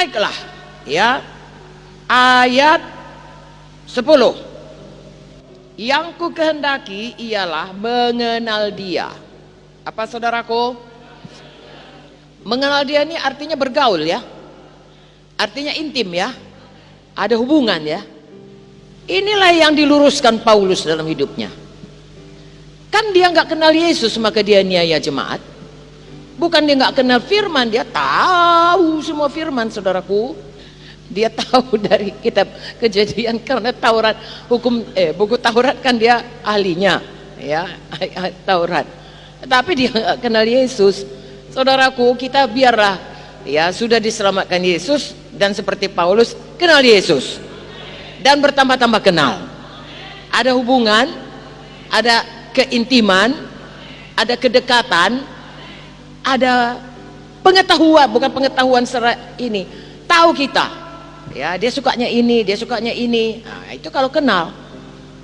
Baiklah, ya. Ayat 10. Yang ku kehendaki ialah mengenal Dia. Apa saudaraku? Mengenal Dia ini artinya bergaul ya. Artinya intim ya. Ada hubungan ya. Inilah yang diluruskan Paulus dalam hidupnya. Kan dia nggak kenal Yesus maka dia niaya jemaat. Bukan dia nggak kenal firman, dia tahu semua firman saudaraku. Dia tahu dari kitab Kejadian karena Taurat buku Taurat kan dia ahlinya ya, Taurat. Tapi dia nggak kenal Yesus. Saudaraku, kita biarlah ya sudah diselamatkan Yesus dan seperti Paulus kenal Yesus dan bertambah-tambah kenal. Ada hubungan, ada keintiman, ada kedekatan, ada pengetahuan, bukan pengetahuan secara ini, tahu kita ya, dia sukanya ini, dia sukanya ini. Nah, itu kalau kenal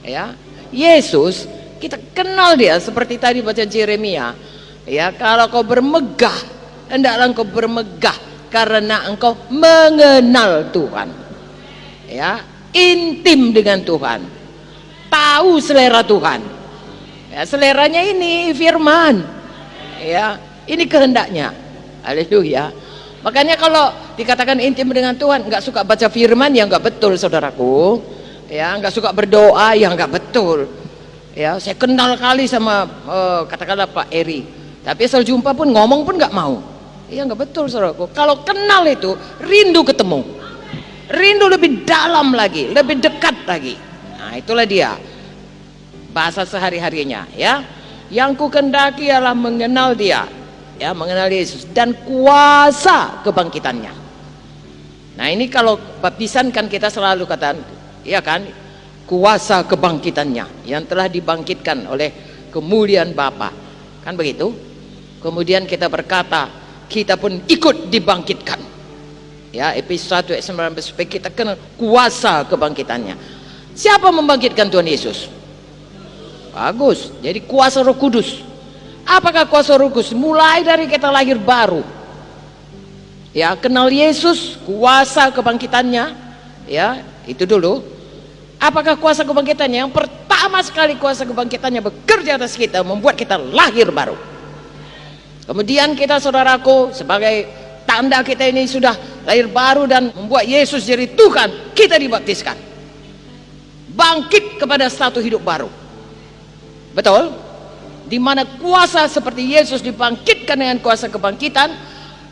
ya. Yesus kita kenal dia seperti tadi baca Yeremia ya, kalau kau bermegah hendaklah engkau bermegah karena engkau mengenal Tuhan ya, intim dengan Tuhan, tahu selera Tuhan ya, seleranya ini firman ya, ini kehendaknya. Haleluya. Makanya kalau dikatakan intim dengan Tuhan, nggak suka baca firman ya nggak betul saudaraku ya, nggak suka berdoa ya nggak betul ya. Saya kenal kali sama katakanlah Pak Eri, tapi asal jumpa pun ngomong pun nggak mau ya, nggak betul saudaraku. Kalau kenal itu rindu ketemu, rindu lebih dalam lagi, lebih dekat lagi. Nah itulah dia bahasa sehari-harinya ya. Yang ku kehendaki ialah mengenal Dia ya, mengenal Yesus dan kuasa kebangkitannya. Nah ini kalau baptisan kan kita selalu katakan ya kan, kuasa kebangkitannya yang telah dibangkitkan oleh kemuliaan Bapa, kan begitu. Kemudian kita berkata kita pun ikut dibangkitkan ya, Efesus 1 ayat 19, supaya kita kenal kuasa kebangkitannya. Siapa membangkitkan Tuhan Yesus? Bagus, jadi kuasa Roh Kudus. Apakah kuasa Roh Kudus? Mulai dari kita lahir baru ya, kenal Yesus, kuasa kebangkitannya ya, itu dulu. Apakah kuasa kebangkitannya? Yang pertama sekali kuasa kebangkitannya bekerja atas kita, membuat kita lahir baru. Kemudian kita saudaraku, sebagai tanda kita ini sudah lahir baru dan membuat Yesus jadi Tuhan, kita dibaptiskan, bangkit kepada satu hidup baru. Betul? Di mana kuasa seperti Yesus dibangkitkan dengan kuasa kebangkitan,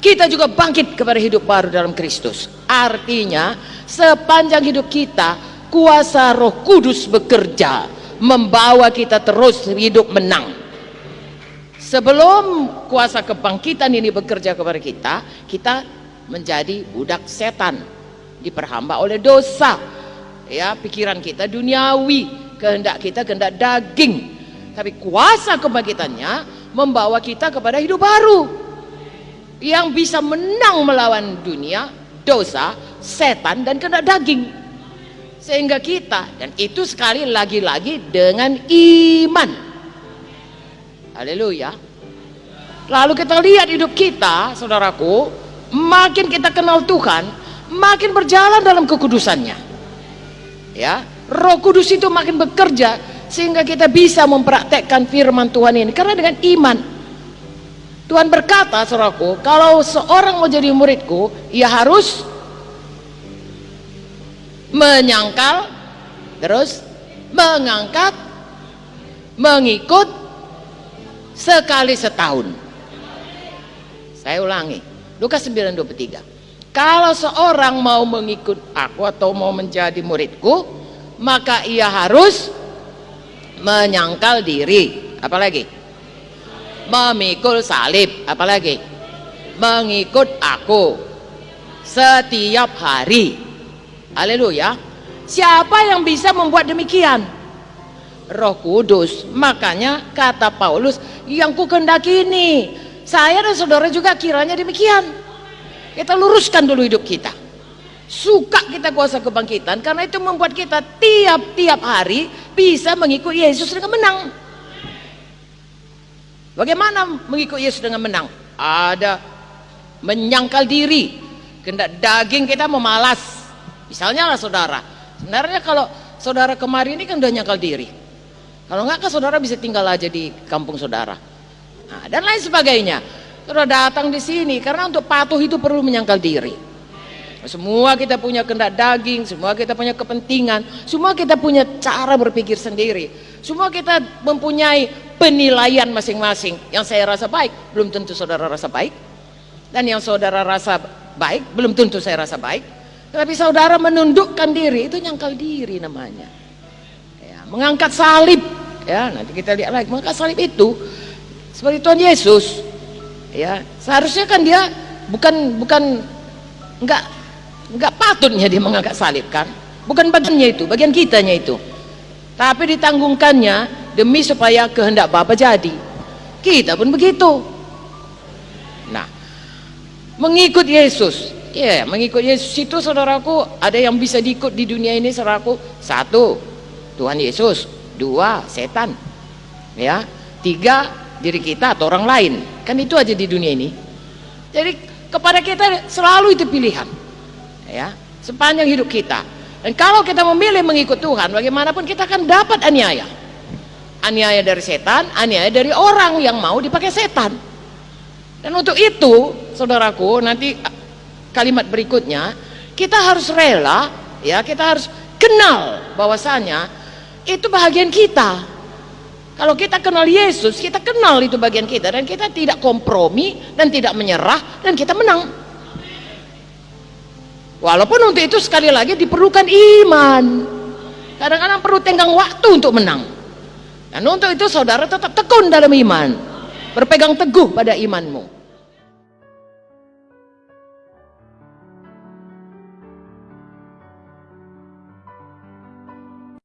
kita juga bangkit kepada hidup baru dalam Kristus. Artinya sepanjang hidup kita kuasa Roh Kudus bekerja, membawa kita terus hidup menang. Sebelum kuasa kebangkitan ini bekerja kepada kita, kita menjadi budak setan, diperhamba oleh dosa ya, pikiran kita duniawi, kehendak kita kehendak daging. Tapi kuasa kebangkitannya membawa kita kepada hidup baru yang bisa menang melawan dunia, dosa, setan dan kehendak daging. Sehingga kita, dan itu sekali lagi-lagi dengan iman. Haleluya. Lalu kita lihat hidup kita saudaraku, makin kita kenal Tuhan, makin berjalan dalam kekudusannya ya. Roh Kudus itu makin bekerja sehingga kita bisa mempraktekkan firman Tuhan ini karena dengan iman. Tuhan berkata saudaraku, kalau seorang mau jadi muridku, ia harus menyangkal, terus mengangkat, mengikut sekali setahun. Saya ulangi, Lukas 9:23. Kalau seorang mau mengikut aku atau mau menjadi muridku, maka ia harus menyangkal diri, apalagi memikul salib, apalagi mengikut aku setiap hari. Haleluya. Siapa yang bisa membuat demikian? Roh Kudus. Makanya kata Paulus, yang ku kehendaki ini, saya dan saudara juga kiranya demikian. Kita luruskan dulu hidup kita, suka kita kuasa kebangkitan, karena itu membuat kita tiap-tiap hari bisa mengikuti Yesus dengan menang. Bagaimana mengikuti Yesus dengan menang? Ada menyangkal diri, kehendak daging kita mau malas. Misalnya lah saudara, sebenarnya kalau saudara kemarin ini kan udah nyangkal diri, kalau enggak kan saudara bisa tinggal aja di kampung saudara, nah, dan lain sebagainya. Saudara datang di sini karena untuk patuh itu perlu menyangkal diri. Semua kita punya kehendak daging, semua kita punya kepentingan, semua kita punya cara berpikir sendiri, semua kita mempunyai penilaian masing-masing. Yang saya rasa baik belum tentu saudara rasa baik, dan yang saudara rasa baik belum tentu saya rasa baik. Tapi saudara menundukkan diri, itu nyangkal diri namanya ya, mengangkat salib ya. Nanti kita lihat lagi, mengangkat salib itu seperti Tuhan Yesus ya. Seharusnya kan dia bukan nggak patutnya dia mengangkat salib kan, bukan bagiannya itu, bagian kitanya itu, tapi ditanggungkannya demi supaya kehendak Bapa jadi. Kita pun begitu. Nah, mengikut Yesus ya, mengikut Yesus itu saudaraku, ada yang bisa diikut di dunia ini saudaraku. Satu, Tuhan Yesus. Dua, setan ya. Tiga, diri kita atau orang lain. Kan itu aja di dunia ini. Jadi kepada kita selalu itu pilihan ya, sepanjang hidup kita. Dan kalau kita memilih mengikut Tuhan, bagaimanapun kita akan dapat aniaya. Aniaya dari setan, aniaya dari orang yang mau dipakai setan. Dan untuk itu saudaraku, nanti kalimat berikutnya kita harus rela ya, kita harus kenal bahwasanya itu bagian kita. Kalau kita kenal Yesus, kita kenal itu bagian kita, dan kita tidak kompromi dan tidak menyerah, dan kita menang. Walaupun untuk itu sekali lagi diperlukan iman, kadang-kadang perlu tenggang waktu untuk menang. Dan untuk itu saudara tetap tekun dalam iman, berpegang teguh pada imanmu.